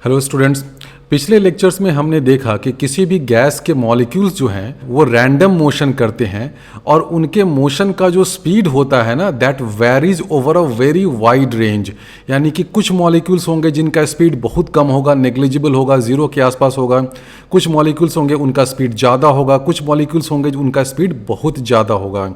Hello students, पिछले lectures में हमने देखा कि किसी भी गैस के मॉलिक्यूल्स जो हैं वो रैंडम मोशन करते हैं और उनके मोशन का जो स्पीड होता है ना that varies over a very wide range. यानी कि कुछ मॉलिक्यूल्स होंगे जिनका स्पीड बहुत कम होगा, नेग्लिजिबल होगा, जीरो के आसपास होगा। कुछ मॉलिक्यूल्स होंगे उनका स्पीड ज़्यादा होगा, कुछ मॉलिक्यूल्स होंगे उनका स्पीड बहुत ज़्यादा होगा।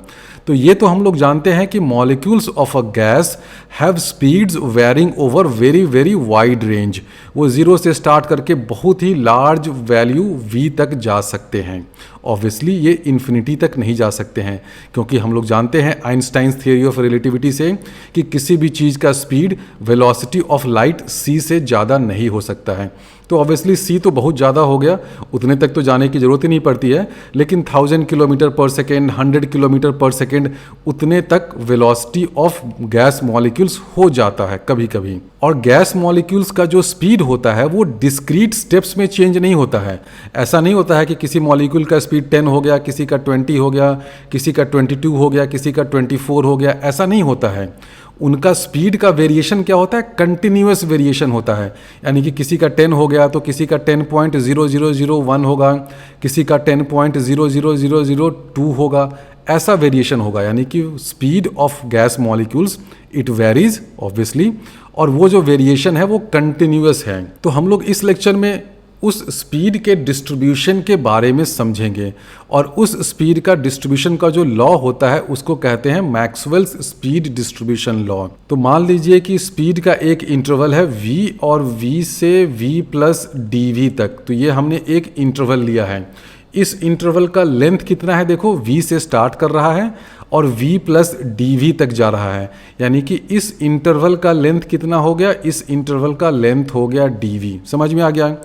तो ये तो हम लोग जानते हैं कि molecules of a gas have speeds varying over very very wide range. वो ज़ीरो से स्टार्ट करके बहुत ही लार्ज वैल्यू v तक जा सकते हैं। ऑब्वियसली ये इन्फिनिटी तक नहीं जा सकते हैं, क्योंकि हम लोग जानते हैं आइंस्टाइन्स थियरी ऑफ रिलेटिविटी से कि किसी भी चीज़ का speed velocity of light c से ज़्यादा नहीं हो सकता है। तो ऑब्वियसली c तो बहुत ज़्यादा हो गया, उतने तक तो जाने की ज़रूरत ही नहीं पड़ती है, लेकिन 1000 किलोमीटर पर सेकेंड, 100 किलोमीटर पर सेकेंड, उतने तक वेलोसिटी ऑफ गैस मॉलिक्यूल्स हो जाता है कभी कभी। और गैस मॉलिक्यूल्स का जो स्पीड होता है वो डिस्क्रीट स्टेप्स में चेंज नहीं होता है। ऐसा नहीं होता है कि किसी मॉलिक्यूल का स्पीड 10 हो गया, किसी का 20 हो गया, किसी का 22 हो गया, किसी का 24 हो गया, ऐसा नहीं होता है। उनका स्पीड का वेरिएशन क्या होता है? कंटिन्यूअस वेरिएशन होता है। यानी कि किसी का 10 हो गया तो किसी का 10.0001 होगा, किसी का 10.00002 होगा, ऐसा वेरिएशन होगा। यानी कि speed of gas molecules it varies obviously, और वो जो वेरिएशन है वो कंटिन्यूअस है। तो हम लोग इस लेक्चर में उस स्पीड के डिस्ट्रीब्यूशन के बारे में समझेंगे, और उस स्पीड का डिस्ट्रीब्यूशन का जो लॉ होता है उसको कहते हैं मैक्सवेल्स स्पीड डिस्ट्रीब्यूशन लॉ। तो मान लीजिए कि स्पीड का एक इंटरवल है v और v से v प्लस dv तक। तो ये हमने एक इंटरवल लिया है। इस इंटरवल का लेंथ कितना है? देखो, v से स्टार्ट कर रहा है और v प्लस dv तक जा रहा है। यानी कि इस इंटरवल का लेंथ कितना हो गया? इस इंटरवल का लेंथ हो गया dv। समझ में आ गया?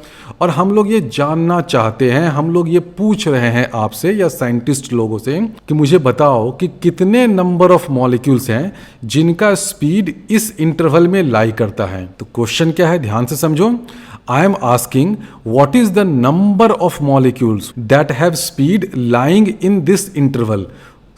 और हम लोग ये जानना चाहते हैं, हम लोग ये पूछ रहे हैं आपसे या साइंटिस्ट लोगों से कि मुझे बताओ कि कितने नंबर ऑफ मॉलिक्यूल्स हैं जिनका स्पीड इस इंटरवल में लाई करता है। तो क्वेश्चन क्या है, ध्यान से समझो। I am asking what is the number of molecules that have speed lying in this interval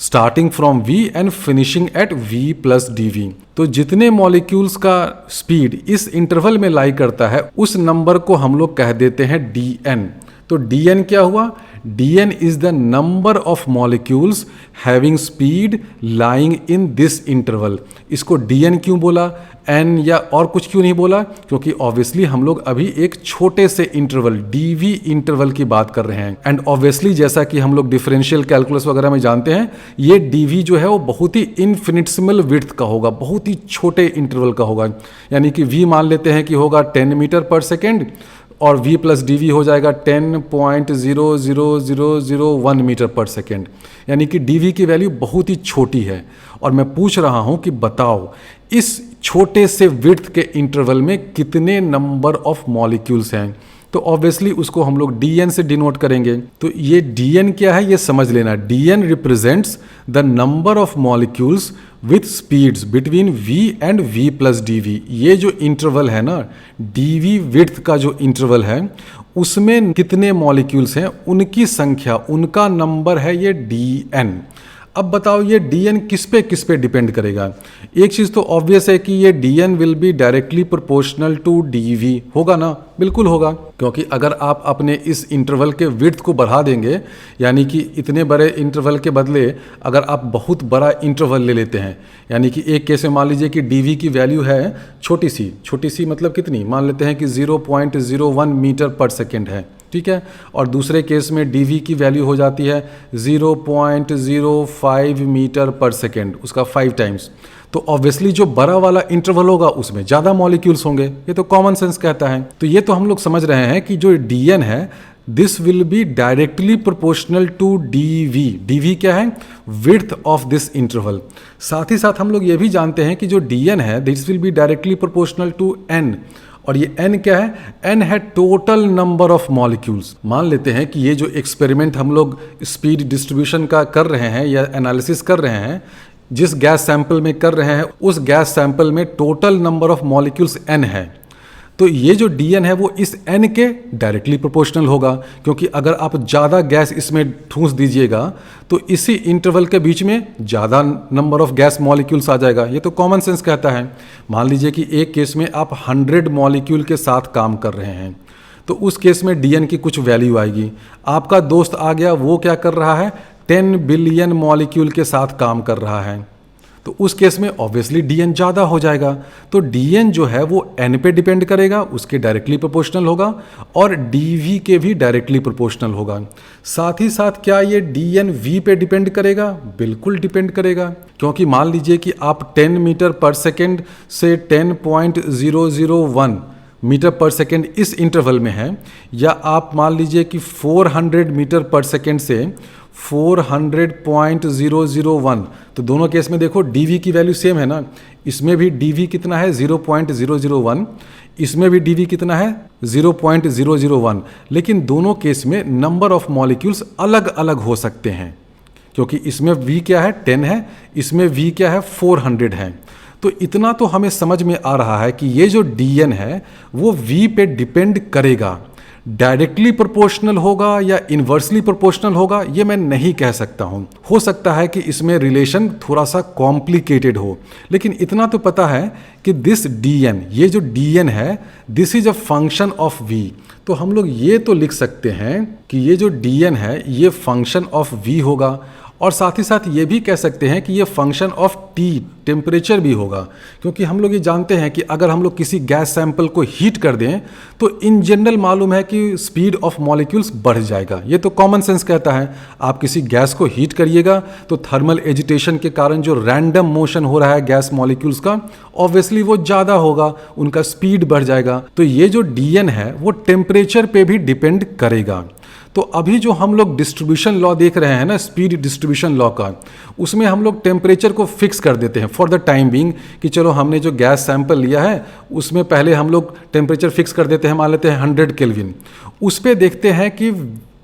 starting from v and finishing at v plus dv। तो जितने मॉलिक्यूल्स का स्पीड इस इंटरवल में लाई करता है उस नंबर को हम लोग कह देते हैं dn। तो dn क्या हुआ? dn is the number of molecules having speed lying in this interval। इसको dn क्यों बोला, n या और कुछ क्यों नहीं बोला? क्योंकि ऑब्वियसली हम लोग अभी एक छोटे से इंटरवल dv इंटरवल की बात कर रहे हैं। एंड ऑब्वियसली जैसा कि हम लोग डिफरेंशियल कैलकुलस वगैरह में जानते हैं, ये dv जो है वो बहुत ही इनफिनिटेसिमल विड्थ का होगा, बहुत ही छोटे इंटरवल का होगा। यानी कि v मान लेते हैं कि होगा 10 मीटर पर सेकेंड और v प्लस dv हो जाएगा 10.00001 मीटर पर सेकेंड। यानी कि dv की वैल्यू बहुत ही छोटी है। और मैं पूछ रहा हूं कि बताओ इस छोटे से विड्थ के इंटरवल में कितने नंबर ऑफ मॉलिक्यूल्स हैं। तो ऑब्वियसली उसको हम लोग dn से डिनोट करेंगे। तो ये dn क्या है ये समझ लेना। dn represents the number of molecules with speeds between v and v plus dv। ये जो इंटरवल है ना, dv विड्थ का जो इंटरवल है उसमें कितने मॉलिक्यूल्स हैं उनकी संख्या, उनका नंबर है ये dn। अब बताओ ये dn किस पे डिपेंड करेगा? एक चीज़ तो ऑब्वियस है कि ये dn will be directly proportional to dv। होगा ना? बिल्कुल होगा, क्योंकि अगर आप अपने इस इंटरवल के विड्थ को बढ़ा देंगे, यानी कि इतने बड़े इंटरवल के बदले अगर आप बहुत बड़ा इंटरवल ले लेते हैं, यानी कि एक केस में मान लीजिए कि dv की वैल्यू है छोटी सी मतलब कितनी, मान लेते हैं कि 0.01 मीटर पर सेकेंड है, ठीक है। और दूसरे केस में dv की वैल्यू हो जाती है 0.05 मीटर पर सेकेंड, उसका 5 टाइम्स। तो ऑब्वियसली जो बड़ा वाला इंटरवल होगा उसमें ज़्यादा मॉलिक्यूल्स होंगे, ये तो कॉमन सेंस कहता है। तो ये तो हम लोग समझ रहे हैं कि जो dn है this will be directly proportional to dv। dv क्या है? Width of this interval. साथ ही साथ हम लोग ये भी जानते हैं कि जो dn है this will be directly proportional to n। और ये n क्या है? n है टोटल नंबर ऑफ मॉलिक्यूल्स। मान लेते हैं कि ये जो एक्सपेरिमेंट हम लोग स्पीड डिस्ट्रीब्यूशन का कर रहे हैं या एनालिसिस कर रहे हैं, जिस गैस सैंपल में कर रहे हैं उस गैस सैंपल में total number of molecules n है। तो ये जो डी एन है वो इस एन के डायरेक्टली प्रोपोर्शनल होगा, क्योंकि अगर आप ज़्यादा गैस इसमें ठूंस दीजिएगा तो इसी इंटरवल के बीच में ज़्यादा नंबर ऑफ गैस मॉलिक्यूल्स आ जाएगा। ये तो कॉमन सेंस कहता है। मान लीजिए कि एक केस में आप 100 मॉलिक्यूल के साथ काम कर रहे हैं, तो उस केस में डी एन की कुछ वैल्यू आएगी। आपका दोस्त आ गया, वो क्या कर रहा है, 10 बिलियन मॉलिक्यूल के साथ काम कर रहा है, तो उस केस में ऑब्वियसली डीएन ज़्यादा हो जाएगा। तो डीएन जो है वो एन पे डिपेंड करेगा, उसके डायरेक्टली प्रोपोर्शनल होगा, और डीवी के भी डायरेक्टली प्रोपोर्शनल होगा। साथ ही साथ क्या ये डीएन वी पे डिपेंड करेगा? बिल्कुल डिपेंड करेगा, क्योंकि मान लीजिए कि आप 10 मीटर पर सेकेंड से 10.001 मीटर पर सेकेंड इस इंटरवल में है, या आप मान लीजिए कि 400 मीटर पर सेकेंड से 400.001, तो दोनों केस में देखो डीवी की वैल्यू सेम है ना। इसमें भी डीवी कितना है 0.001, इसमें भी डीवी कितना है 0.001, लेकिन दोनों केस में नंबर ऑफ मॉलिक्यूल्स अलग अलग हो सकते हैं, क्योंकि इसमें वी क्या है 10 है, इसमें वी क्या है 400 है। तो इतना तो हमें समझ में आ रहा है कि ये जो डीएन है वो वी पे डिपेंड करेगा। डायरेक्टली प्रोपोर्शनल होगा या इन्वर्सली प्रोपोर्शनल होगा ये मैं नहीं कह सकता हूँ। हो सकता है कि इसमें रिलेशन थोड़ा सा कॉम्प्लिकेटेड हो, लेकिन इतना तो पता है कि दिस डीएन, ये जो डीएन है, this is a function of v. तो हम लोग ये तो लिख सकते हैं कि ये जो डीएन है ये फंक्शन ऑफ वी होगा, और साथ ही साथ ये भी कह सकते हैं कि ये फंक्शन ऑफ टी, टेम्परेचर भी होगा, क्योंकि हम लोग ये जानते हैं कि अगर हम लोग किसी गैस सैंपल को हीट कर दें तो इन जनरल मालूम है कि स्पीड ऑफ मॉलिक्यूल्स बढ़ जाएगा। ये तो कॉमन सेंस कहता है। आप किसी गैस को हीट करिएगा तो थर्मल एजिटेशन के कारण जो रैंडम मोशन हो रहा है गैस मॉलिक्यूल्स का, ऑब्वियसली वो ज़्यादा होगा, उनका स्पीड बढ़ जाएगा। तो ये जो डीएन है वो टेम्परेचर पे भी डिपेंड करेगा। तो अभी जो हम लोग डिस्ट्रीब्यूशन लॉ देख रहे हैं ना, स्पीड डिस्ट्रीब्यूशन लॉ का, उसमें हम लोग टेम्परेचर को फिक्स कर देते हैं फॉर द टाइम बीइंग, कि चलो हमने जो गैस सैंपल लिया है उसमें पहले हम लोग टेम्परेचर फिक्स कर देते हैं, मान लेते हैं 100 केल्विन। उस पे देखते हैं कि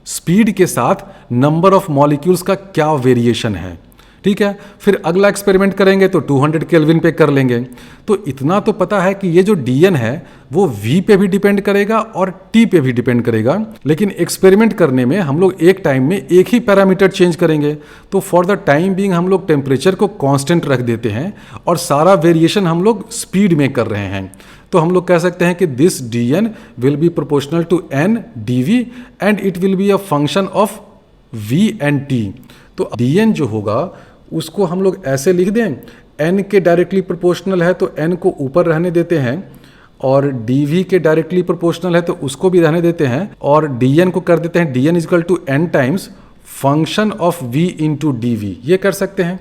स्पीड के साथ नंबर ऑफ मॉलिक्यूल्स का क्या वेरिएशन है। ठीक है, फिर अगला एक्सपेरिमेंट करेंगे तो 200 केल्विन पे कर लेंगे। तो इतना तो पता है कि ये जो डीएन है वो वी पे भी डिपेंड करेगा और टी पे भी डिपेंड करेगा, लेकिन एक्सपेरिमेंट करने में हम लोग एक टाइम में एक ही पैरामीटर चेंज करेंगे। तो फॉर द टाइम बीइंग हम लोग टेम्परेचर को कांस्टेंट रख देते हैं और सारा वेरिएशन हम लोग स्पीड में कर रहे हैं। तो हम लोग कह सकते हैं कि this dn will be proportional to n dv and it will be a function of v and t. तो डीएन जो होगा उसको हम लोग ऐसे लिख दें, n के डायरेक्टली प्रोपोर्शनल है तो n को ऊपर रहने देते हैं, और dv के डायरेक्टली प्रोपोर्शनल है तो उसको भी रहने देते हैं, और dn को कर देते हैं dn equal to n times function of v into d. ये कर सकते हैं,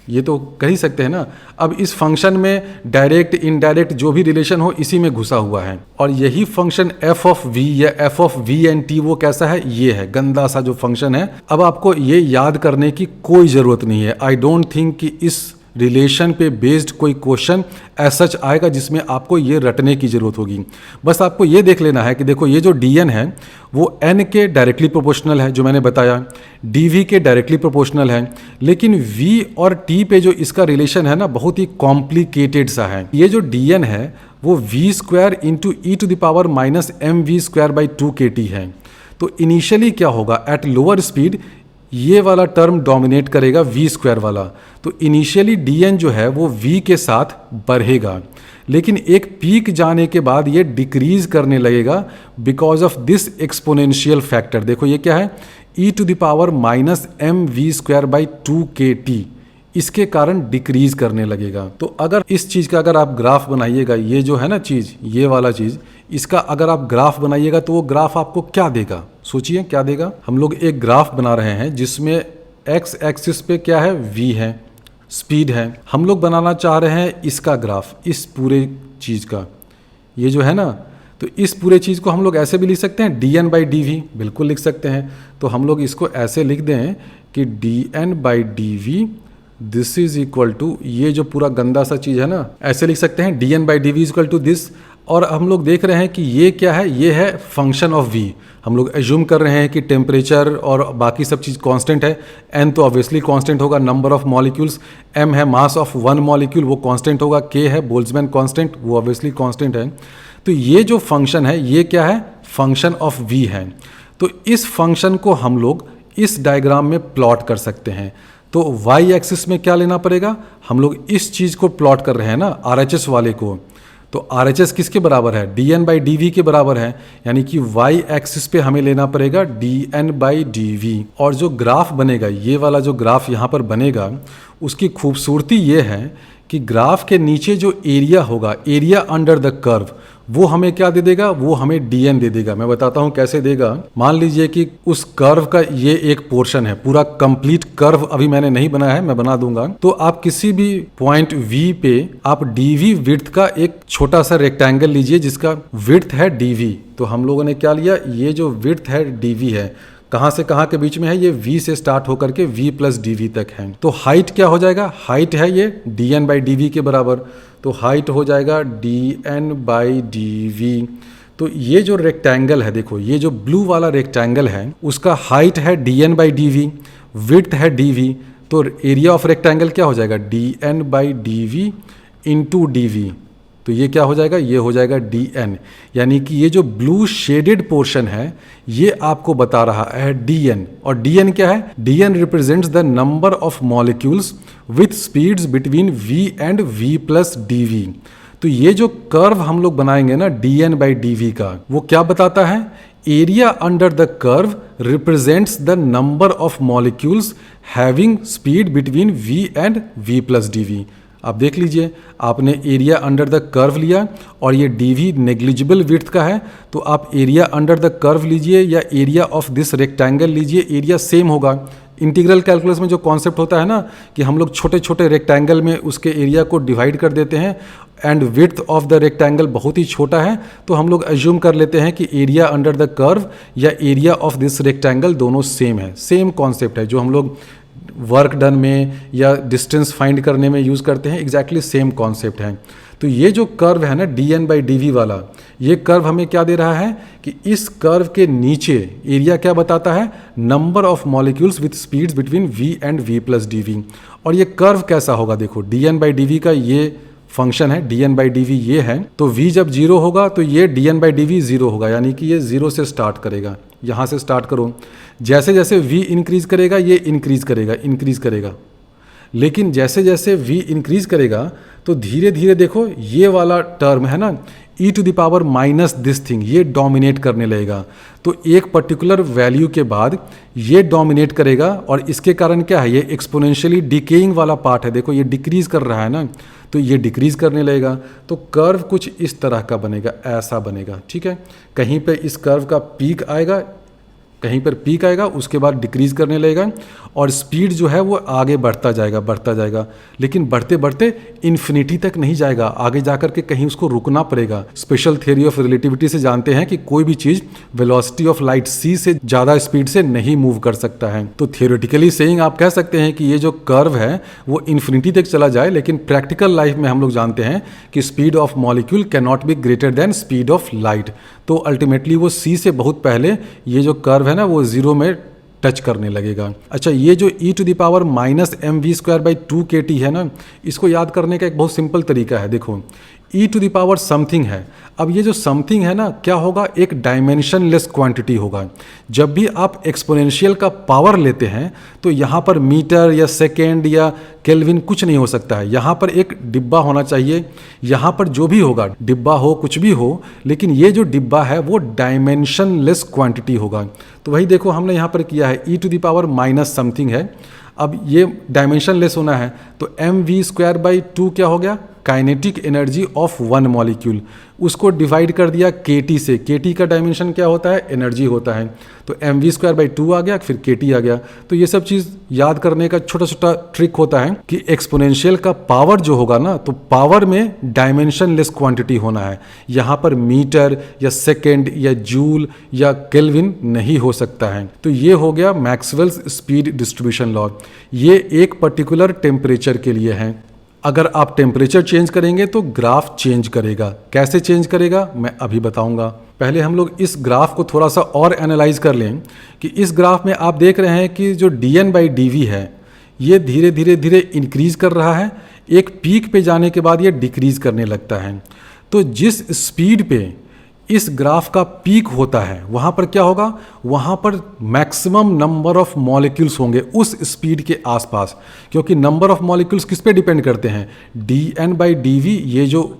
ये तो कर ही सकते हैं ना। अब इस फंक्शन में डायरेक्ट इनडायरेक्ट जो भी रिलेशन हो इसी में घुसा हुआ है, और यही फंक्शन एफ ऑफ वी या f of v and t वो कैसा है, ये है गंदा सा जो फंक्शन है। अब आपको ये याद करने की कोई ज़रूरत नहीं है। आई डोंट थिंक कि इस रिलेशन पे बेस्ड कोई क्वेश्चन ऐसा सच आएगा जिसमें आपको ये रटने की ज़रूरत होगी। बस आपको ये देख लेना है कि देखो ये जो डीएन है वो एन के डायरेक्टली प्रोपोर्शनल है, जो मैंने बताया, डीवी के डायरेक्टली प्रोपोर्शनल है, लेकिन वी और टी पे जो इसका रिलेशन है ना बहुत ही कॉम्प्लिकेटेड सा है। ये जो डीएन है वो v square into e to the power minus m v square by 2kT है। तो इनिशियली क्या होगा, एट लोअर स्पीड ये वाला टर्म डोमिनेट करेगा वी स्क्वायर वाला। तो इनिशियली डीएन जो है वो वी के साथ बढ़ेगा, लेकिन एक पीक जाने के बाद ये डिक्रीज करने लगेगा because of this exponential factor. देखो ये क्या है, e to the power minus m v square by 2kT, इसके कारण डिक्रीज करने लगेगा। तो अगर इस चीज़ का अगर आप ग्राफ बनाइएगा, ये जो है ना चीज़, ये वाला चीज़, इसका अगर आप ग्राफ बनाइएगा तो वो ग्राफ आपको क्या देगा, सोचिए क्या देगा। हम लोग एक ग्राफ बना रहे हैं जिसमें एक्स एक्सिस पे क्या है, वी है, स्पीड है। हम लोग बनाना चाह रहे हैं इसका ग्राफ, इस पूरे चीज़ का, ये जो है ना, तो इस पूरे चीज़ को हम लोग ऐसे भी लिख सकते हैं, d n by d v, बिल्कुल लिख सकते हैं। तो हम लोग इसको ऐसे लिख दें कि d n by d v this is equal to, ये जो पूरा गंदा सा चीज़ है ना, ऐसे लिख सकते हैं d n by d v equal to this. और हम लोग देख रहे हैं कि ये क्या है, ये है फंक्शन ऑफ वी। हम लोग एज्यूम कर रहे हैं कि टेम्परेचर और बाकी सब चीज़ कांस्टेंट है, एन तो ऑब्वियसली कांस्टेंट होगा, नंबर ऑफ मॉलिक्यूल्स, एम है मास ऑफ वन मॉलिक्यूल वो कांस्टेंट होगा, के है बोल्ट्जमैन कांस्टेंट वो ऑब्वियसली कांस्टेंट है। तो ये जो फंक्शन है ये क्या है, फंक्शन ऑफ v है। तो इस फंक्शन को हम लोग इस डायग्राम में प्लॉट कर सकते हैं। तो y एक्सिस में क्या लेना पड़ेगा, हम लोग इस चीज़ को प्लॉट कर रहे हैं ना, RHS वाले को। तो RHS किसके बराबर है, dn/dv के बराबर है, यानी कि y एक्सिस पे हमें लेना पड़ेगा dn/dv। और जो ग्राफ बनेगा, ये वाला जो ग्राफ यहाँ पर बनेगा, उसकी खूबसूरती ये है कि ग्राफ के नीचे जो एरिया होगा, एरिया अंडर द कर्व, वो हमें क्या दे देगा, वो हमें dn दे देगा। मैं बताता हूँ कैसे देगा। मान लीजिए कि उस कर्व का ये एक पोर्शन है, पूरा कंप्लीट कर्व अभी मैंने नहीं बनाया है, मैं बना दूंगा। तो आप किसी भी पॉइंट v पे आप dv विड्थ का एक छोटा सा रेक्टेंगल लीजिए जिसका विड्थ है dv। तो हम लोगों ने क्या लिया, ये जो विड्थ है dv है, कहाँ से कहाँ के बीच में है, ये v से स्टार्ट होकर के v प्लस dv तक है। तो हाइट क्या हो जाएगा, हाइट है ये dn/dv के बराबर। तो हाइट हो जाएगा dn/dv। तो ये जो रेक्टेंगल है, देखो ये जो ब्लू वाला रेक्टेंगल है, उसका हाइट है dn/dv, विड्थ है dv। तो एरिया ऑफ रेक्टेंगल क्या हो जाएगा, dn/dv इंटू dv। तो ये क्या हो जाएगा, ये हो जाएगा dn। यानी कि ये जो ब्लू शेडेड पोर्शन है ये आपको बता रहा है dn। और dn क्या है, dn represents the number of molecules with speeds between v and v plus dv। तो ये जो कर्व हम लोग बनाएंगे ना dn/dv का, वो क्या बताता है, area under the curve represents the number of molecules having speed between v and v plus dv। आप देख लीजिए, आपने एरिया अंडर द कर्व लिया और ये dv नेग्लिजिबल विड्थ का है, तो आप एरिया अंडर द कर्व लीजिए या एरिया ऑफ दिस रेक्टेंगल लीजिए, एरिया सेम होगा। इंटीग्रल कैलकुलस में जो कॉन्सेप्ट होता है ना कि हम लोग छोटे छोटे रेक्टेंगल में उसके एरिया को डिवाइड कर देते हैं and width of the rectangle बहुत ही छोटा है, तो हम लोग एज्यूम कर लेते हैं कि एरिया अंडर द कर्व या एरिया ऑफ दिस रेक्टेंगल दोनों सेम है। सेम कॉन्सेप्ट है जो हम लोग वर्क डन में या डिस्टेंस फाइंड करने में यूज़ करते हैं, एग्जैक्टली सेम कॉन्सेप्ट है। तो ये जो कर्व है ना dn/dv वाला, ये कर्व हमें क्या दे रहा है कि इस कर्व के नीचे एरिया क्या बताता है, number of molecules with speeds between v and v plus dv। और ये कर्व कैसा होगा, देखो dn/dv का ये फंक्शन है, dn/dv ये है। तो v जब 0 होगा तो ये dn/dv 0 होगा, यानी कि ये 0 से स्टार्ट करेगा। यहाँ से स्टार्ट करो, जैसे जैसे v इंक्रीज करेगा ये इंक्रीज करेगा। लेकिन जैसे जैसे v इंक्रीज करेगा तो धीरे धीरे देखो ये वाला टर्म है ना e⁻⁻ दिस थिंग, ये डोमिनेट करने लगेगा। तो एक पर्टिकुलर वैल्यू के बाद ये डोमिनेट करेगा और इसके कारण क्या है, ये एक्सपोनेंशियली डिकेइंग वाला पार्ट है, देखो ये डिक्रीज कर रहा है ना, तो ये डिक्रीज करने लगेगा। तो कर्व कुछ इस तरह का बनेगा, ऐसा बनेगा, ठीक है। कहीं पे इस कर्व का पीक आएगा, कहीं पर पीक आएगा, उसके बाद डिक्रीज करने लगेगा और स्पीड जो है वो आगे बढ़ता जाएगा, लेकिन बढ़ते बढ़ते इन्फिनिटी तक नहीं जाएगा, आगे जाकर के कहीं उसको रुकना पड़ेगा। स्पेशल थ्योरी ऑफ रिलेटिविटी से जानते हैं कि कोई भी चीज़ वेलोसिटी ऑफ लाइट c से ज़्यादा स्पीड से नहीं मूव कर सकता है। तो थियोरेटिकली सेइंग आप कह सकते हैं कि ये जो कर्व है वो इन्फिनिटी तक चला जाए, लेकिन प्रैक्टिकल लाइफ में हम लोग जानते हैं कि speed of molecule can not be greater than speed of light. तो अल्टीमेटली वो c से बहुत पहले ये जो कर्व है ना वो 0 में टच करने लगेगा। अच्छा, ये जो e⁻⁻mv²/2 kT है ना, इसको याद करने का एक बहुत सिंपल तरीका है। देखो e⁻ समथिंग है, अब ये जो समथिंग है ना क्या होगा, एक डायमेंशनलेस क्वांटिटी होगा। जब भी आप एक्सपोनेंशियल का पावर लेते हैं तो यहाँ पर मीटर या सेकेंड या केल्विन कुछ नहीं हो सकता है, यहाँ पर एक डिब्बा होना चाहिए। यहाँ पर जो भी होगा, डिब्बा हो कुछ भी हो, लेकिन ये जो डिब्बा है वो डायमेंशनलेस क्वांटिटी होगा। तो वही देखो हमने यहाँ पर किया है e⁻⁻ समथिंग है, अब ये डायमेंशनलेस होना है तो mv²/2 क्या हो गया, kinetic energy of one molecule, उसको डिवाइड कर दिया kT से। kT का डायमेंशन क्या होता है, एनर्जी होता है, तो mv²/2 आ गया, फिर kT आ गया। तो ये सब चीज़ याद करने का छोटा छोटा ट्रिक होता है कि एक्सपोनेंशियल का पावर जो होगा ना, तो पावर में डायमेंशनलेस क्वांटिटी होना है, यहाँ पर मीटर या सेकेंड या जूल या केल्विन नहीं हो सकता है। तो ये हो गया मैक्सवेल्स स्पीड डिस्ट्रीब्यूशन लॉ, ये एक पर्टिकुलर टेम्परेचर के लिए है। अगर आप टेम्परेचर चेंज करेंगे तो ग्राफ चेंज करेगा। कैसे चेंज करेगा मैं अभी बताऊंगा। पहले हम लोग इस ग्राफ को थोड़ा सा और एनालाइज कर लें कि इस ग्राफ में आप देख रहे हैं कि जो dn/dv है ये धीरे धीरे धीरे इंक्रीज कर रहा है, एक पीक पे जाने के बाद ये डिक्रीज करने लगता है। तो जिस स्पीड पे इस ग्राफ का पीक होता है वहाँ पर क्या होगा, वहाँ पर मैक्सिमम नंबर ऑफ मॉलिक्यूल्स होंगे उस स्पीड के आसपास, क्योंकि नंबर ऑफ मॉलिक्यूल्स किस पे डिपेंड करते हैं, dN/dV, ये जो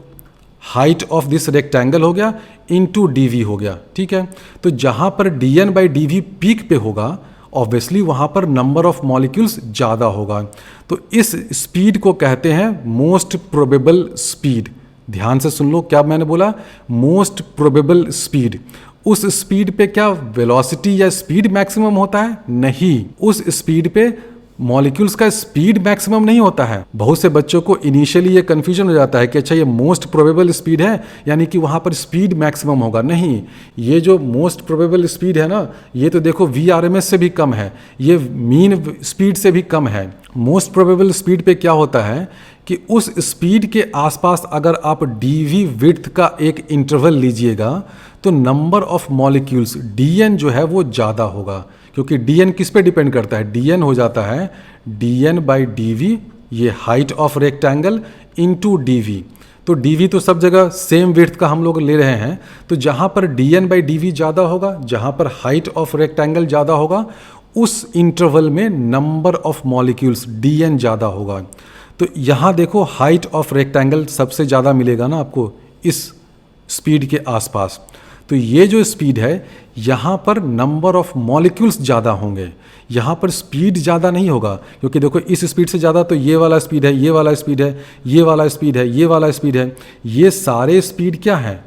हाइट ऑफ दिस रेक्टेंगल हो गया इनटू dV हो गया, ठीक है। तो जहाँ पर dN/dV पीक पे होगा ऑब्वियसली वहाँ पर नंबर ऑफ मॉलिक्यूल्स ज़्यादा होगा। तो इस स्पीड को कहते हैं मोस्ट प्रोबेबल स्पीड। ध्यान से सुन लो क्या मैंने बोला, मोस्ट प्रोबेबल स्पीड। उस स्पीड पे क्या वेलोसिटी या स्पीड मैक्सिमम होता है? नहीं, उस स्पीड पे मॉलिक्यूल्स का स्पीड मैक्सिमम नहीं होता है। बहुत से बच्चों को इनिशियली ये कंफ्यूजन हो जाता है कि अच्छा ये मोस्ट प्रोबेबल स्पीड है यानी कि वहाँ पर स्पीड मैक्सिमम होगा। नहीं, ये जो मोस्ट प्रोबेबल स्पीड है ना, ये तो देखो VRMS से भी कम है, ये मीन स्पीड से भी कम है। मोस्ट प्रोबेबल स्पीड पे क्या होता है कि उस स्पीड के आसपास अगर आप dV विड्थ का एक इंटरवल लीजिएगा तो नंबर ऑफ मॉलिक्यूल्स dN जो है वो ज़्यादा होगा, क्योंकि dN किस पे डिपेंड करता है, dN हो जाता है dN/dV, ये height of rectangle into dV। तो dV तो सब जगह सेम विड्थ का हम लोग ले रहे हैं, तो जहाँ पर dN/dV ज़्यादा होगा, जहाँ पर हाइट ऑफ रेक्टेंगल ज़्यादा होगा, उस इंटरवल में नंबर ऑफ मॉलिक्यूल्स dN ज़्यादा होगा। तो यहाँ देखो हाइट ऑफ रेक्टेंगल सबसे ज़्यादा मिलेगा ना आपको इस स्पीड के आसपास। तो ये जो स्पीड है यहाँ पर नंबर ऑफ मॉलिक्यूल्स ज़्यादा होंगे, यहाँ पर स्पीड ज़्यादा नहीं होगा, क्योंकि देखो इस स्पीड से ज़्यादा तो ये वाला स्पीड है, ये वाला स्पीड है, ये वाला स्पीड है, ये वाला स्पीड है, ये सारे स्पीड क्या है,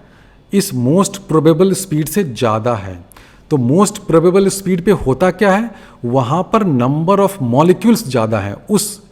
इस मोस्ट प्रोबेबल स्पीड से ज़्यादा है। तो मोस्ट प्रोबेबल स्पीड पे होता क्या है, वहाँ पर नंबर ऑफ मॉलिक्यूल्स ज़्यादा है। उस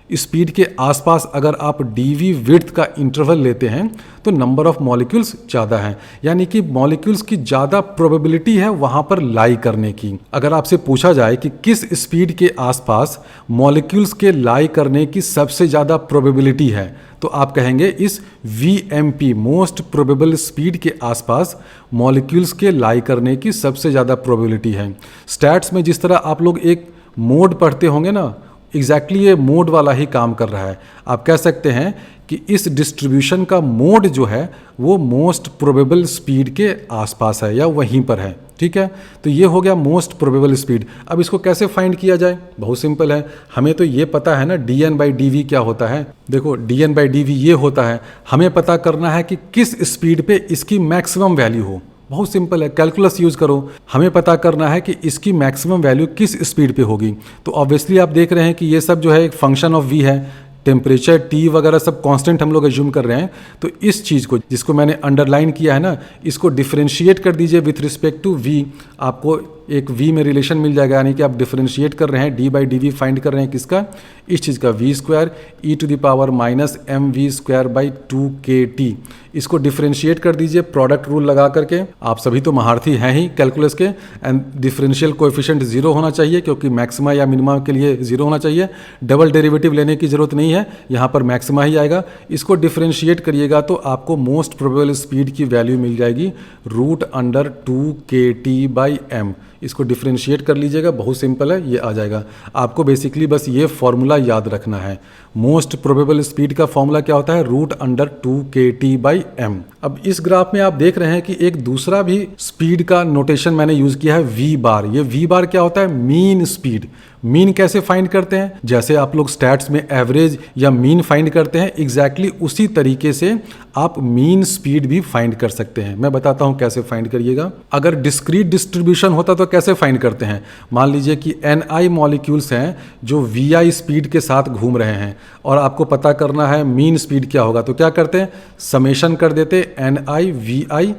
स्पीड के आसपास अगर आप dV विड्थ का इंटरवल लेते हैं तो नंबर ऑफ मॉलिक्यूल्स ज़्यादा हैं, यानी कि मॉलिक्यूल्स की ज़्यादा प्रोबेबिलिटी है वहाँ पर लाई करने की। अगर आपसे पूछा जाए कि किस स्पीड के आसपास मॉलिक्यूल्स के लाई करने की सबसे ज़्यादा प्रोबेबिलिटी है, तो आप कहेंगे इस VMP मोस्ट प्रोबेबल स्पीड के आसपास मॉलिक्यूल्स के लाई करने की सबसे ज़्यादा प्रोबेबिलिटी है। स्टैट्स में जिस तरह आप लोग एक मोड पढ़ते होंगे ना, एग्जैक्टली ये मोड वाला ही काम कर रहा है। आप कह सकते हैं कि इस डिस्ट्रीब्यूशन का मोड जो है वो मोस्ट प्रोबेबल स्पीड के आसपास है या वहीं पर है, ठीक है। तो ये हो गया मोस्ट प्रोबेबल स्पीड। अब इसको कैसे फाइंड किया जाए, बहुत सिंपल है। हमें तो ये पता है ना dN/dV क्या होता है। देखो dN/dV ये होता है, हमें पता करना है कि किस स्पीड पे इसकी मैक्सिमम वैल्यू हो। बहुत सिंपल है, कैलकुलस यूज़ करो। हमें पता करना है कि इसकी मैक्सिमम वैल्यू किस स्पीड पे होगी। तो ऑब्वियसली आप देख रहे हैं कि ये सब जो है एक फंक्शन ऑफ v है, टेम्परेचर T वगैरह सब कांस्टेंट हम लोग एज्यूम कर रहे हैं। तो इस चीज़ को जिसको मैंने अंडरलाइन किया है ना, इसको डिफरेंशिएट कर दीजिए विथ रिस्पेक्ट टू v, आपको एक v में रिलेशन मिल जाएगा, यानी कि आप डिफरेंशिएट कर रहे हैं d/dv फाइंड कर रहे हैं किसका, इस चीज़ का v² e⁻ mv²/2kT। इसको डिफरेंशिएट कर दीजिए प्रोडक्ट रूल लगा करके। आप सभी तो महारथी हैं ही कैलकुलस के, एंड डिफरेंशियल कोएफिशिएंट 0 होना चाहिए, क्योंकि मैक्सिमा या मिनिमा के लिए 0 होना चाहिए। डबल डेरिवेटिव लेने की जरूरत नहीं है, यहाँ पर मैक्सिमा ही आएगा। इसको डिफरेंशिएट करिएगा तो आपको मोस्ट प्रोबेबल स्पीड की वैल्यू मिल जाएगी √2kT/m। इसको डिफरेंशिएट कर लीजिएगा, बहुत सिंपल है, ये आ जाएगा। आपको बेसिकली बस ये फॉर्मूला याद रखना है। मोस्ट प्रोबेबल स्पीड का फॉर्मूला क्या होता है, √2kT/m। अब इस ग्राफ में आप देख रहे हैं कि एक दूसरा भी स्पीड का नोटेशन मैंने यूज किया है v बार। ये v बार क्या होता है, मीन स्पीड। मीन कैसे फाइंड करते हैं, जैसे आप लोग स्टैट्स में एवरेज या मीन फाइंड करते हैं, एग्जैक्टली उसी तरीके से आप मीन स्पीड भी फाइंड कर सकते हैं। मैं बताता हूं कैसे फाइंड करिएगा। अगर डिस्क्रीट डिस्ट्रीब्यूशन होता तो कैसे फाइंड करते हैं, मान लीजिए कि Ni मॉलिक्यूल्स हैं जो Vi स्पीड के साथ घूम रहे हैं और आपको पता करना है मीन स्पीड क्या होगा, तो क्या करते हैं, समेशन कर देते Ni Vi,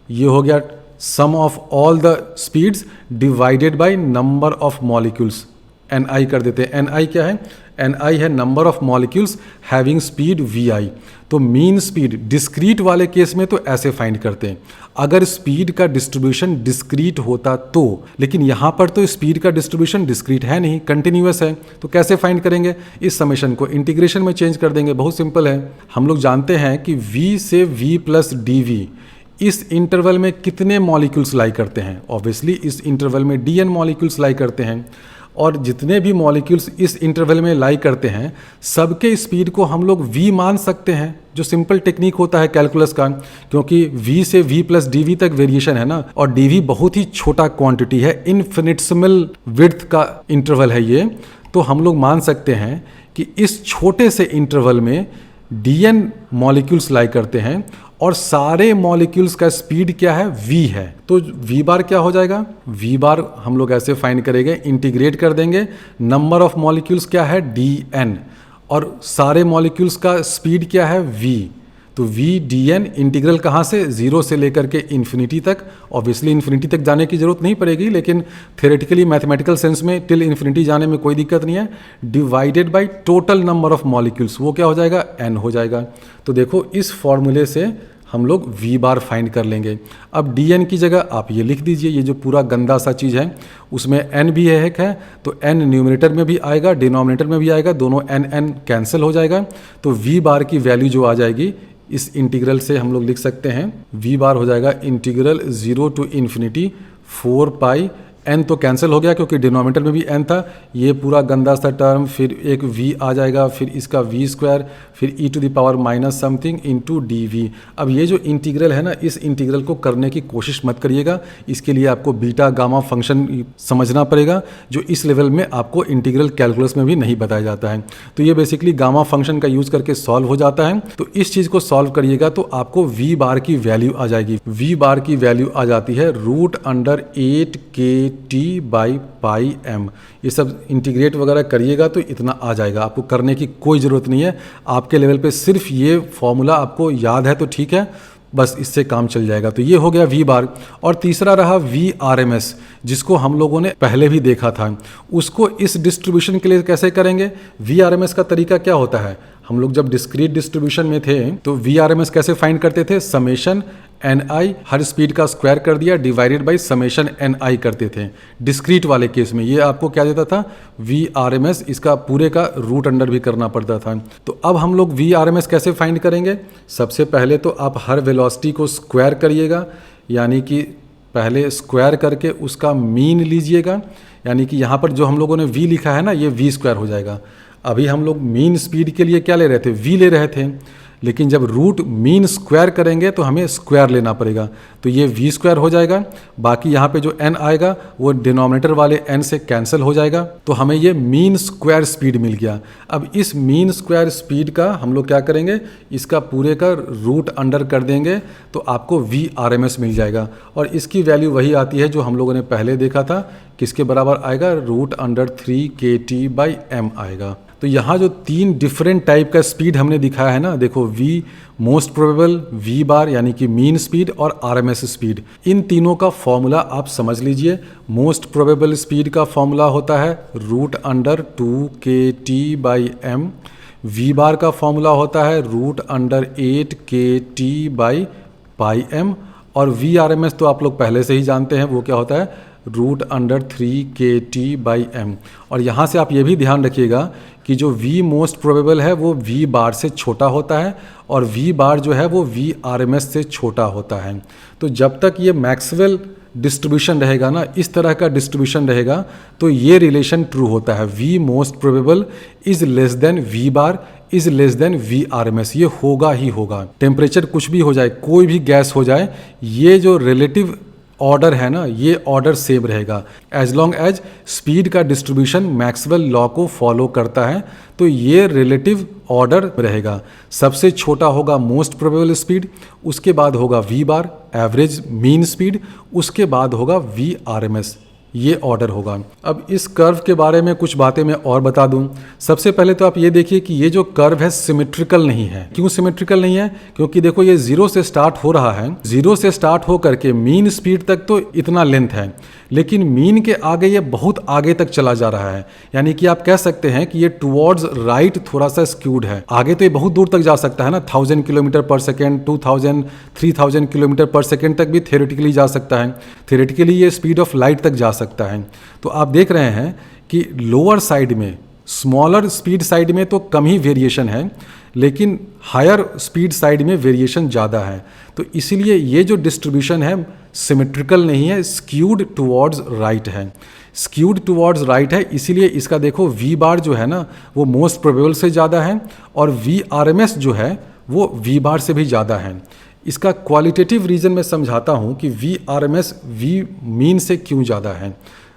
ये हो गया sum of all the speeds divided by number of molecules. Ni कर देते हैं, Ni क्या है, Ni है number of molecules having speed Vi। तो मीन स्पीड डिस्क्रीट वाले केस में तो ऐसे फाइंड करते हैं, अगर स्पीड का डिस्ट्रीब्यूशन डिस्क्रीट होता तो, लेकिन यहाँ पर तो स्पीड का डिस्ट्रीब्यूशन डिस्क्रीट है नहीं, कंटिन्यूअस है। तो कैसे फाइंड करेंगे, इस समेशन को इंटीग्रेशन में चेंज कर देंगे, बहुत सिंपल है। हम लोग जानते हैं कि V से V+dV इस इंटरवल में कितने मॉलिक्यूल्स लाई करते हैं, ऑब्वियसली इस इंटरवल में dN मॉलिक्यूल्स लाई करते हैं। और जितने भी मॉलिक्यूल्स इस इंटरवल में लाई करते हैं सबके स्पीड को हम लोग v मान सकते हैं, जो सिंपल टेक्निक होता है कैलकुलस का, क्योंकि v से v प्लस dv तक वेरिएशन है ना, और dv बहुत ही छोटा क्वांटिटी है, इनफिनिटेसिमल विड्थ का इंटरवल है ये। तो हम लोग मान सकते हैं कि इस छोटे से इंटरवल में dn मॉलिक्यूल्स लाई करते हैं और सारे मॉलिक्यूल्स का स्पीड क्या है, v है। तो v बार क्या हो जाएगा, v बार हम लोग ऐसे फाइंड करेंगे, इंटीग्रेट कर देंगे, नंबर ऑफ मॉलिक्यूल्स क्या है dn, और सारे मॉलिक्यूल्स का स्पीड क्या है v। तो v dn इंटीग्रल कहाँ से, जीरो से लेकर के इन्फिनिटी तक। ऑब्वियसली इन्फिनिटी तक जाने की जरूरत नहीं पड़ेगी, लेकिन थ्योरेटिकली मैथमेटिकल सेंस में टिल इन्फिनिटी जाने में कोई दिक्कत नहीं है। Divided by total number of molecules, वो क्या हो जाएगा, n हो जाएगा। तो देखो इस फॉर्मूले से हम लोग v बार फाइंड कर लेंगे। अब dn की जगह आप ये लिख दीजिए, ये जो पूरा गंदा सा चीज़ है उसमें n भी एक है, तो n न्यूमरेटर में भी आएगा, डिनोमिनेटर में भी आएगा, दोनों n कैंसिल हो जाएगा। तो v बार की वैल्यू जो आ जाएगी इस इंटीग्रल से हम लोग लिख सकते हैं, v बार हो जाएगा integral 0 to infinity 4 pi, n तो कैंसिल हो गया क्योंकि डिनोमिनेटर में भी n था, ये पूरा गंदा सा टर्म, फिर एक v आ जाएगा, फिर इसका v स्क्वायर, फिर e to the power minus something into dv। अब ये जो इंटीग्रल है ना, इस इंटीग्रल को करने की कोशिश मत करिएगा, इसके लिए आपको बीटा गामा फंक्शन समझना पड़ेगा, जो इस लेवल में आपको इंटीग्रल कैलकुलस में भी नहीं बताया जाता है। तो ये बेसिकली गामा फंक्शन का यूज करके सॉल्व हो जाता है। तो इस चीज़ को सॉल्व करिएगा तो आपको v बार की वैल्यू आ जाएगी। v बार की वैल्यू आ जाती है √8kT/πm। ये सब इंटीग्रेट वगैरह करिएगा तो इतना आ जाएगा, आपको करने की कोई ज़रूरत नहीं है। आपके लेवल पे सिर्फ ये फॉर्मूला आपको याद है तो ठीक है, बस इससे काम चल जाएगा। तो ये हो गया v बार। और तीसरा रहा Vrms, जिसको हम लोगों ने पहले भी देखा था। उसको इस डिस्ट्रीब्यूशन के लिए कैसे करेंगे, Vrms का तरीका क्या होता है, हम लोग जब डिस्क्रीट डिस्ट्रीब्यूशन में थे तो Vrms कैसे फाइंड करते थे, समेशन ni हर स्पीड का स्क्वायर कर दिया डिवाइडेड बाई समेशन ni करते थे। डिस्क्रीट वाले केस में ये आपको क्या देता था, Vrms, इसका पूरे का रूट अंडर भी करना पड़ता था। तो अब हम लोग Vrms कैसे फाइंड करेंगे, सबसे पहले तो आप हर वेलोसिटी को स्क्वायर करिएगा, यानी कि पहले स्क्वायर करके उसका मीन लीजिएगा, यानी कि यहाँ पर जो हम लोगों ने v लिखा है ना, ये v स्क्वायर हो जाएगा। अभी हम लोग मीन स्पीड के लिए क्या ले रहे थे, v ले रहे थे, लेकिन जब रूट मीन स्क्वायर करेंगे तो हमें स्क्वायर लेना पड़ेगा, तो ये v स्क्वायर हो जाएगा। बाकी यहाँ पे जो n आएगा वो डिनोमिनेटर वाले n से कैंसिल हो जाएगा, तो हमें ये मीन स्क्वायर स्पीड मिल गया। अब इस मीन स्क्वायर स्पीड का हम लोग क्या करेंगे, इसका पूरे का रूट अंडर कर देंगे तो आपको Vrms मिल जाएगा। और इसकी वैल्यू वही आती है जो हम लोगों ने पहले देखा था, किसके बराबर आएगा, √3kT/m आएगा। तो यहाँ जो तीन डिफरेंट टाइप का स्पीड हमने दिखाया है ना, देखो v मोस्ट प्रोबेबल, v बार यानी कि मीन स्पीड और RMS स्पीड, इन तीनों का फॉर्मूला आप समझ लीजिए। मोस्ट प्रोबेबल स्पीड का फॉर्मूला होता है √2kT/m, v बार का फॉर्मूला होता है √8kT/m, और Vrms तो आप लोग पहले से ही जानते हैं, वो क्या होता है, √3kT/m। और यहाँ से आप ये भी ध्यान रखिएगा कि जो v मोस्ट प्रोबेबल है वो v बार से छोटा होता है और v बार जो है वो Vrms से छोटा होता है। तो जब तक ये मैक्सवेल डिस्ट्रीब्यूशन रहेगा ना, इस तरह का डिस्ट्रीब्यूशन रहेगा, तो ये रिलेशन ट्रू होता है, v most probable is less than v bar is less than Vrms। ये होगा ही होगा, टेम्परेचर कुछ भी हो जाए, कोई भी गैस हो जाए, ये जो रिलेटिव ऑर्डर है ना, ये ऑर्डर सेम रहेगा एज लॉन्ग एज स्पीड का डिस्ट्रीब्यूशन मैक्सवेल लॉ को फॉलो करता है। तो ये रिलेटिव ऑर्डर रहेगा, सबसे छोटा होगा मोस्ट प्रोबेबल स्पीड, उसके बाद होगा v बार एवरेज मीन स्पीड, उसके बाद होगा Vrms, ये ऑर्डर होगा। अब इस कर्व के बारे में कुछ बातें मैं और बता दूं। सबसे पहले तो आप ये देखिए कि ये जो कर्व है सिमेट्रिकल नहीं है। क्यों सिमेट्रिकल नहीं है, क्योंकि देखो ये जीरो से स्टार्ट हो रहा है, जीरो से स्टार्ट हो करके मीन स्पीड तक तो इतना लेंथ है, लेकिन मीन के आगे ये बहुत आगे तक चला जा रहा है, यानी कि आप कह सकते हैं कि ये टुवर्ड्स राइट थोड़ा सा स्क्यूड है। आगे तो ये बहुत दूर तक जा सकता है ना, 1000 किलोमीटर पर सेकेंड, 2000, 3000 किलोमीटर पर सेकेंड तक भी थियोरेटिकली जा सकता है। थियोरेटिकली ये स्पीड ऑफ लाइट तक जा सकता है। तो आप देख रहे हैं कि लोअर साइड में स्मॉलर स्पीड साइड में तो कम ही वेरिएशन है, लेकिन हायर स्पीड साइड में वेरिएशन ज़्यादा है। तो इसीलिए ये जो डिस्ट्रीब्यूशन है सिमेट्रिकल नहीं है, स्क्यूड टुवर्ड्स राइट है। स्क्यूड टुवर्ड्स राइट है, इसीलिए इसका देखो वी बार जो है ना वो मोस्ट प्रोबेबल से ज़्यादा है, और वी आर एम एस जो है वो वी बार से भी ज़्यादा है। इसका क्वालिटेटिव रीज़न मैं समझाता हूँ कि v r m s v mean से क्यों ज़्यादा है।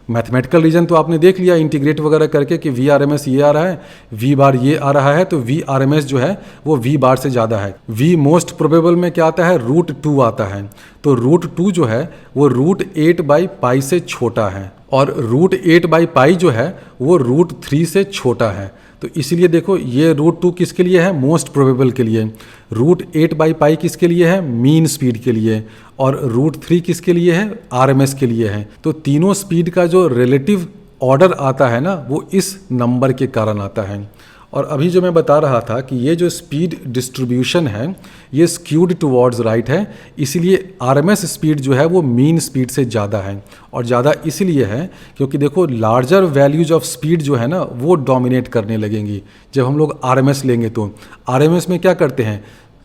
मैथमेटिकल रीजन तो आपने देख लिया इंटीग्रेट वगैरह करके कि वी आर एम एस ये आ रहा है, वी बार ये आ रहा है, तो वी आर एम एस जो है वो वी बार से ज़्यादा है। वी मोस्ट प्रोबेबल में क्या आता है, √2 आता है। तो √2 जो है वो √8/π से छोटा है, और √8/π जो है वो √3 से छोटा है। तो इसलिए देखो ये √2 किसके लिए है, मोस्ट प्रोबेबल के लिए। √8/π किसके लिए है, मीन स्पीड के लिए। और √3 किसके लिए है, RMS के लिए है। तो तीनों स्पीड का जो रिलेटिव ऑर्डर आता है ना वो इस नंबर के कारण आता है। और अभी जो मैं बता रहा था कि ये जो स्पीड डिस्ट्रीब्यूशन है ये स्क्यूड टुवर्ड्स राइट है, इसीलिए RMS स्पीड जो है वो मीन स्पीड से ज़्यादा है। और ज़्यादा इसलिए है क्योंकि देखो लार्जर वैल्यूज ऑफ स्पीड जो है ना वो डोमिनेट करने लगेंगी जब हम लोग RMS लेंगे। तो RMS में क्या करते हैं,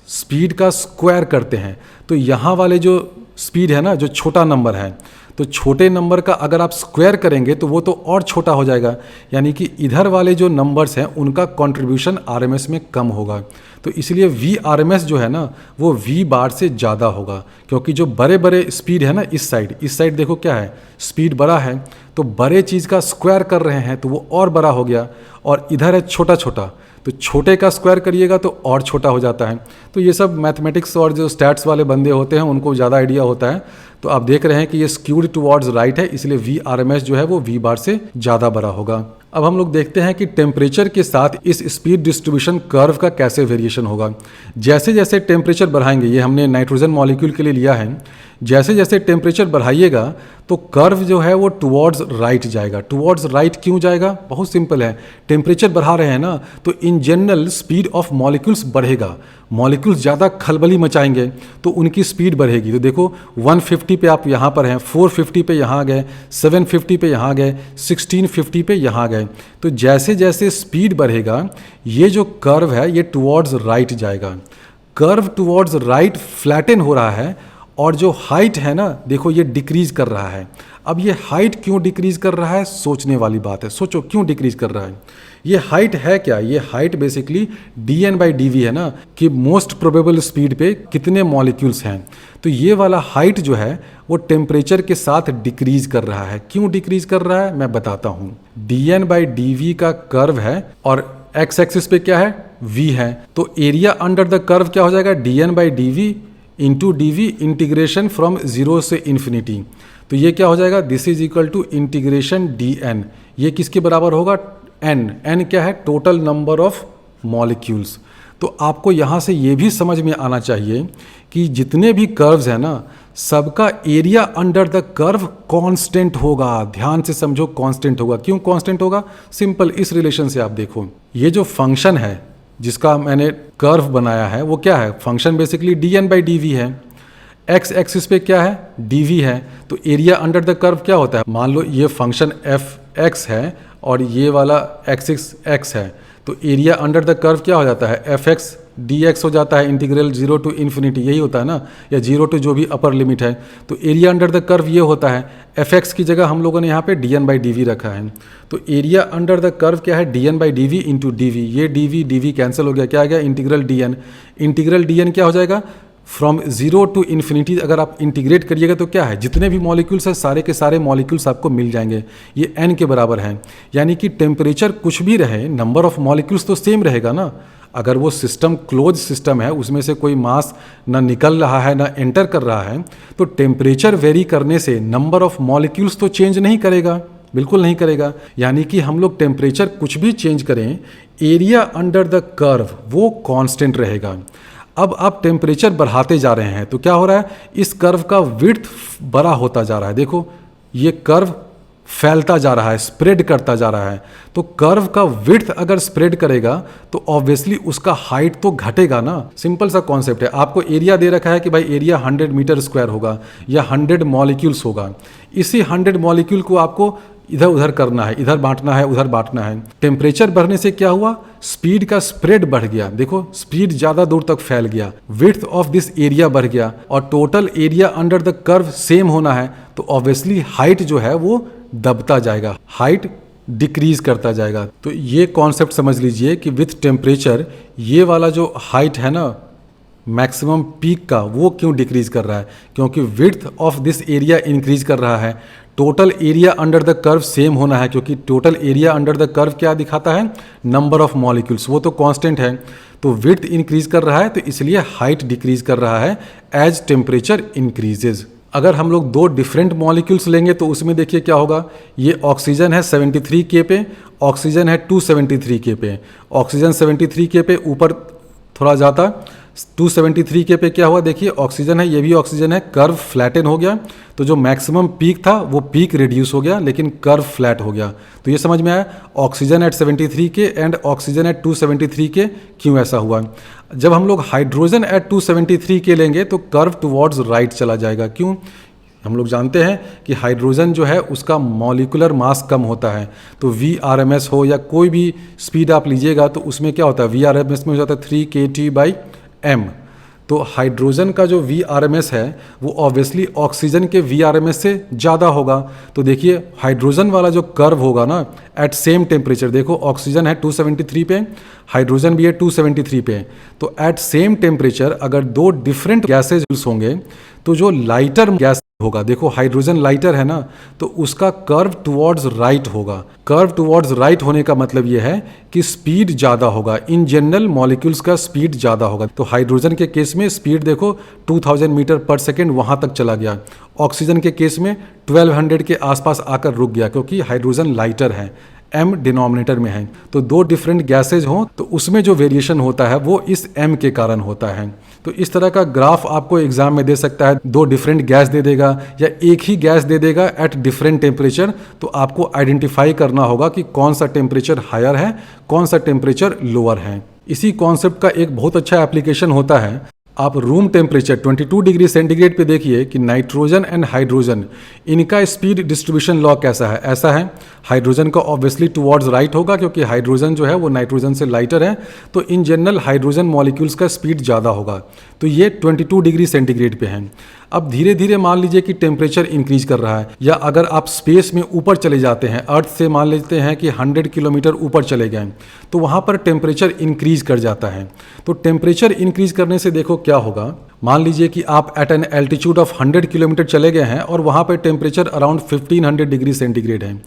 स्पीड का स्क्वायर करते हैं। तो यहाँ वाले जो स्पीड है ना, जो छोटा नंबर है, तो छोटे नंबर का अगर आप स्क्वायर करेंगे तो वो तो और छोटा हो जाएगा, यानी कि इधर वाले जो नंबर्स हैं उनका कंट्रीब्यूशन RMS में कम होगा। तो इसलिए VRMS जो है ना वो V बार से ज़्यादा होगा, क्योंकि जो बड़े बड़े स्पीड है ना इस साइड देखो क्या है, स्पीड बड़ा है, तो बड़े चीज़ का स्क्वायर कर रहे हैं तो वो और बड़ा हो गया, और इधर है छोटा छोटा, तो छोटे का स्क्वायर करिएगा तो और छोटा हो जाता है। तो ये सब मैथमेटिक्स और जो स्टैट्स वाले बंदे होते हैं उनको ज़्यादा आइडिया होता है। तो आप देख रहे हैं कि ये स्क्यूड टुवर्ड्स राइट है, इसलिए VRMS जो है वो V बार से ज़्यादा बड़ा होगा। अब हम लोग देखते हैं कि टेम्परेचर के साथ इस स्पीड डिस्ट्रीब्यूशन कर्व का कैसे वेरिएशन होगा। जैसे जैसे टेम्परेचर बढ़ाएंगे, ये हमने नाइट्रोजन मॉलिक्यूल के लिए लिया है, जैसे जैसे टेम्परेचर बढ़ाइएगा तो कर्व जो है वो टुवर्ड्स राइट जाएगा। टुवर्ड्स राइट क्यों जाएगा, बहुत सिंपल है, टेम्परेचर बढ़ा रहे हैं ना तो in general speed of molecules बढ़ेगा। मॉलिक्यूल्स ज़्यादा खलबली मचाएंगे तो उनकी स्पीड बढ़ेगी। तो देखो 150 पे आप यहाँ पर हैं, 450 पे यहाँ गए, 750 पे यहाँ गए, 1650 पे यहाँ गए। तो जैसे जैसे स्पीड बढ़ेगा ये जो कर्व है ये टुवर्ड्स राइट जाएगा। कर्व टुवर्ड्स राइट फ्लैटन हो रहा है, और जो हाइट है ना देखो ये डिक्रीज कर रहा है। अब ये हाइट क्यों डिक्रीज कर रहा है, सोचने वाली बात है। सोचो क्यों डिक्रीज कर रहा है। ये हाइट है क्या, ये हाइट बेसिकली dN/dV है ना, कि मोस्ट प्रोबेबल स्पीड पे कितने मॉलिक्यूल्स हैं। तो ये वाला हाइट जो है वो टेम्परेचर के साथ डिक्रीज कर रहा है। क्यों डिक्रीज कर रहा है मैं बताता हूँ। dN/dV का कर्व है और x एक्सिस पे क्या है, v है, तो एरिया अंडर द कर्व क्या हो जाएगा, dN/dV into dV integration from 0 से इन्फिनिटी। तो ये क्या हो जाएगा, this is equal to integration dN। ये किसके बराबर होगा, n क्या है, टोटल नंबर ऑफ मॉलिक्यूल्स। तो आपको यहाँ से ये भी समझ में आना चाहिए कि जितने भी कर्व्स हैं ना सबका area under the curve constant होगा। ध्यान से समझो, कांस्टेंट होगा। क्यों कांस्टेंट होगा, सिंपल, इस रिलेशन से आप देखो, ये जो फंक्शन है जिसका मैंने कर्व बनाया है वो क्या है, फंक्शन बेसिकली dN/dV है। x एक्सिस पे क्या है, dV है, तो एरिया अंडर द कर्व क्या होता है, मान लो ये फंक्शन fx है और ये वाला एक्सिस x है, तो एरिया अंडर द कर्व क्या हो जाता है, fx dx हो जाता है, इंटीग्रल 0 टू इन्फिनिटी, यही होता है ना, या 0 टू जो भी अपर लिमिट है। तो एरिया अंडर द कर्व ये होता है, fx की जगह हम लोगों ने यहाँ पे dN/dV रखा है। तो एरिया अंडर द कर्व क्या है, dN/dV इंटू dV। ये dV कैंसिल हो गया, क्या आ गया, इंटीग्रल dN। इंटीग्रल dN क्या हो जाएगा, फ्रॉम 0 टू इन्फिनिटी अगर आप इंटीग्रेट करिएगा तो क्या है, जितने भी मॉलिक्यूल्स हैं सारे के सारे मॉलिक्यूल्स आपको मिल जाएंगे, ये n के बराबर हैं। यानी कि टेम्परेचर कुछ भी रहे, नंबर ऑफ मॉलिक्यूल्स तो सेम रहेगा ना। अगर वो सिस्टम क्लोज सिस्टम है, उसमें से कोई मास ना निकल रहा है ना एंटर कर रहा है, तो टेम्परेचर वेरी करने से नंबर ऑफ मॉलिक्यूल्स तो चेंज नहीं करेगा, बिल्कुल नहीं करेगा। यानी कि हम लोग टेम्परेचर कुछ भी चेंज करें, एरिया अंडर द कर्व वो कांस्टेंट रहेगा। अब आप टेम्परेचर बढ़ाते जा रहे हैं तो क्या हो रहा है, इस कर्व का विड्थ बड़ा होता जा रहा है। देखो ये कर्व फैलता जा रहा है, स्प्रेड करता जा रहा है। तो कर्व का विड्थ अगर स्प्रेड करेगा तो ऑब्वियसली उसका हाइट तो घटेगा ना। सिंपल सा कॉन्सेप्ट है। आपको एरिया दे रखा है कि भाई एरिया 100 मीटर स्क्वायर होगा या 100 मॉलिक्यूल्स होगा। इसी 100 मॉलिक्यूल को आपको इधर उधर करना है, इधर बांटना है, उधर बांटना है। टेम्परेचर बढ़ने से क्या हुआ, स्पीड का स्प्रेड बढ़ गया। देखो स्पीड ज़्यादा दूर तक फैल गया, विड्थ ऑफ दिस एरिया बढ़ गया, और total area under the curve same होना है तो ऑब्वियसली हाइट जो है वो दबता जाएगा, हाइट डिक्रीज करता जाएगा। तो ये कॉन्सेप्ट समझ लीजिए कि विथ टेम्परेचर ये वाला जो हाइट है ना मैक्सिमम पीक का, वो क्यों डिक्रीज कर रहा है, क्योंकि width of this area increase कर रहा है। Total area under the curve same होना है, क्योंकि total area under the curve क्या दिखाता है, नंबर ऑफ मॉलिक्यूल्स, वो तो कांस्टेंट है। तो विड्थ इंक्रीज कर रहा है तो इसलिए हाइट डिक्रीज कर रहा है एज टेम्परेचर इंक्रीजेज। अगर हम लोग दो डिफरेंट मॉलिक्यूल्स लेंगे तो उसमें देखिए क्या होगा, ये ऑक्सीजन है 73 के पे, ऑक्सीजन है 273 के पे। ऑक्सीजन 73 के पे ऊपर थोड़ा जाता, 273 के पे क्या हुआ, देखिए ऑक्सीजन है, ये भी ऑक्सीजन है, कर्व फ्लैटन हो गया। तो जो मैक्सिमम पीक था वो पीक रिड्यूस हो गया लेकिन कर्व फ्लैट हो गया। तो ये समझ में आया ऑक्सीजन एट 73 के एंड ऑक्सीजन एट 273 के क्यों ऐसा हुआ। जब हम लोग हाइड्रोजन एट 273 के लेंगे तो कर्व टुवर्ड्स राइट चला जाएगा। क्यों, हम लोग जानते हैं कि हाइड्रोजन जो है उसका मॉलिकुलर मास कम होता है। तो VRMS हो या कोई भी स्पीड आप लीजिएगा तो उसमें क्या होता है, VRMS में हो जाता है 3 kT/m। तो हाइड्रोजन का जो VRMS है वो ऑब्वियसली ऑक्सीजन के VRMS से ज़्यादा होगा। तो देखिए हाइड्रोजन वाला जो कर्व होगा ना एट सेम टेम्परेचर, देखो ऑक्सीजन है 273 पे, हाइड्रोजन भी है 273 पे। तो एट सेम टेम्परेचर अगर दो डिफरेंट गैसेज होंगे तो जो लाइटर गैस होगा, देखो हाइड्रोजन लाइटर है ना, तो उसका कर्व टुवर्ड्स राइट होगा। कर्व टुवर्ड्स राइट होने का मतलब यह है कि स्पीड ज़्यादा होगा, इन जनरल मॉलिक्यूल्स का स्पीड ज़्यादा होगा। तो हाइड्रोजन के केस में स्पीड देखो 2000 मीटर पर सेकेंड वहाँ तक चला गया, ऑक्सीजन के केस में 1200 के आसपास आकर रुक गया, क्योंकि हाइड्रोजन लाइटर है, m डिनोमिनेटर में है। तो दो डिफरेंट गैसेज हों तो उसमें जो वेरिएशन होता है वो इस m के कारण होता है। तो इस तरह का ग्राफ आपको एग्जाम में दे सकता है, दो डिफरेंट गैस दे देगा या एक ही गैस दे देगा एट डिफरेंट टेम्परेचर। तो आपको आइडेंटिफाई करना होगा कि कौन सा टेम्परेचर हायर है, कौन सा टेम्परेचर लोअर है। इसी कॉन्सेप्ट का एक बहुत अच्छा एप्लीकेशन होता है, आप रूम टेम्परेचर 22 डिग्री सेंटीग्रेड पे देखिए कि नाइट्रोजन एंड हाइड्रोजन इनका स्पीड डिस्ट्रीब्यूशन लॉ कैसा है। ऐसा है, हाइड्रोजन का ऑब्वियसली टुवर्ड्स राइट होगा क्योंकि हाइड्रोजन जो है वो नाइट्रोजन से लाइटर है, तो इन जनरल हाइड्रोजन मॉलिक्यूल्स का स्पीड ज़्यादा होगा। तो ये 22 डिग्री सेंटीग्रेड पे है। अब धीरे धीरे मान लीजिए कि टेम्परेचर इंक्रीज कर रहा है, या अगर आप स्पेस में ऊपर चले जाते हैं, अर्थ से मान लेते हैं कि 100 किलोमीटर ऊपर चले गए, तो वहाँ पर टेम्परेचर इंक्रीज कर जाता है। तो टेम्परेचर इंक्रीज करने से देखो क्या होगा, मान लीजिए कि आप at an altitude of 100 kilometre चले गए हैं और वहाँ पर टेम्परेचर अराउंड 1500 डिग्री सेंटीग्रेड है।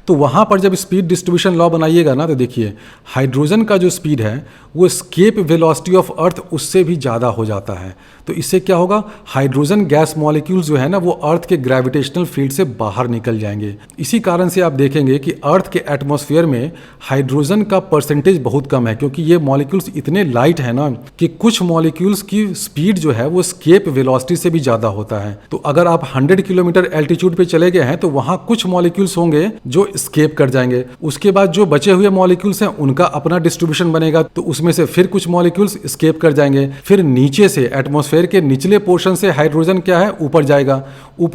तो वहाँ पर जब स्पीड डिस्ट्रीब्यूशन लॉ बनाइएगा ना, तो देखिए हाइड्रोजन का जो स्पीड है वो एस्केप वेलोसिटी ऑफ अर्थ उससे भी ज़्यादा हो जाता है। तो इससे क्या होगा, हाइड्रोजन गैस मॉलिक्यूल्स जो है ना वो अर्थ के ग्रेविटेशनल फील्ड से बाहर निकल जाएंगे। इसी कारण से आप देखेंगे कि अर्थ के एटमॉस्फेयर में हाइड्रोजन का परसेंटेज बहुत कम है, क्योंकि ये मॉलिक्यूल्स इतने लाइट है ना कि कुछ मॉलिक्यूल्स की स्पीड जो है वो एस्केप वेलोसिटी से भी ज़्यादा होता है। तो अगर आप 100 किलोमीटर एल्टीट्यूड पे चले गए हैं तो वहाँ कुछ मॉलिक्यूल्स होंगे जो एस्केप कर जाएंगे। उसके बाद जो बचे हुए मॉलिक्यूल्स हैं उनका अपना डिस्ट्रीब्यूशन बनेगा, तो उसमें से फिर कुछ मॉलिक्यूल्स एस्केप कर जाएंगे। फिर नीचे से एटमॉस्फेयर के निचले पोर्शन से हाइड्रोजन क्या है ऊपर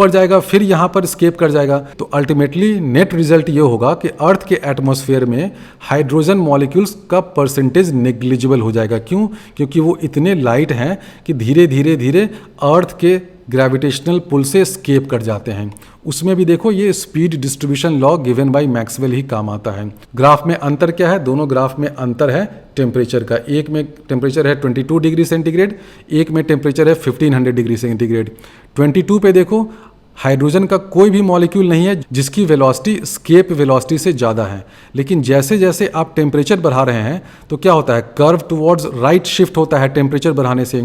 जाएगा, फिर यहाँ पर एस्केप कर जाएगा। तो अल्टीमेटली नेट रिजल्ट ये होगा कि अर्थ के एटमॉस्फेयर में हाइड्रोजन मॉलिक्यूल्स का परसेंटेज नेग्लिजिबल हो जाएगा। क्यों, क्योंकि वो इतने लाइट हैं कि धीरे धीरे धीरे अर्थ के ग्रेविटेशनल पुल से एस्केप कर जाते हैं। उसमें भी देखो ये speed distribution law given by Maxwell ही काम आता है। ग्राफ में अंतर क्या है, दोनों ग्राफ में अंतर है टेम्परेचर का। एक में टेम्परेचर है 22 डिग्री सेंटीग्रेड, एक में टेम्परेचर है 1500 डिग्री सेंटीग्रेड। 22 पे देखो हाइड्रोजन का कोई भी मॉलिक्यूल नहीं है जिसकी वेलोसिटी एस्केप वेलोसिटी से ज़्यादा है। लेकिन जैसे जैसे आप टेम्परेचर बढ़ा रहे हैं तो क्या होता है, कर्व टुवर्ड्स राइट शिफ्ट होता है टेम्परेचर बढ़ाने से।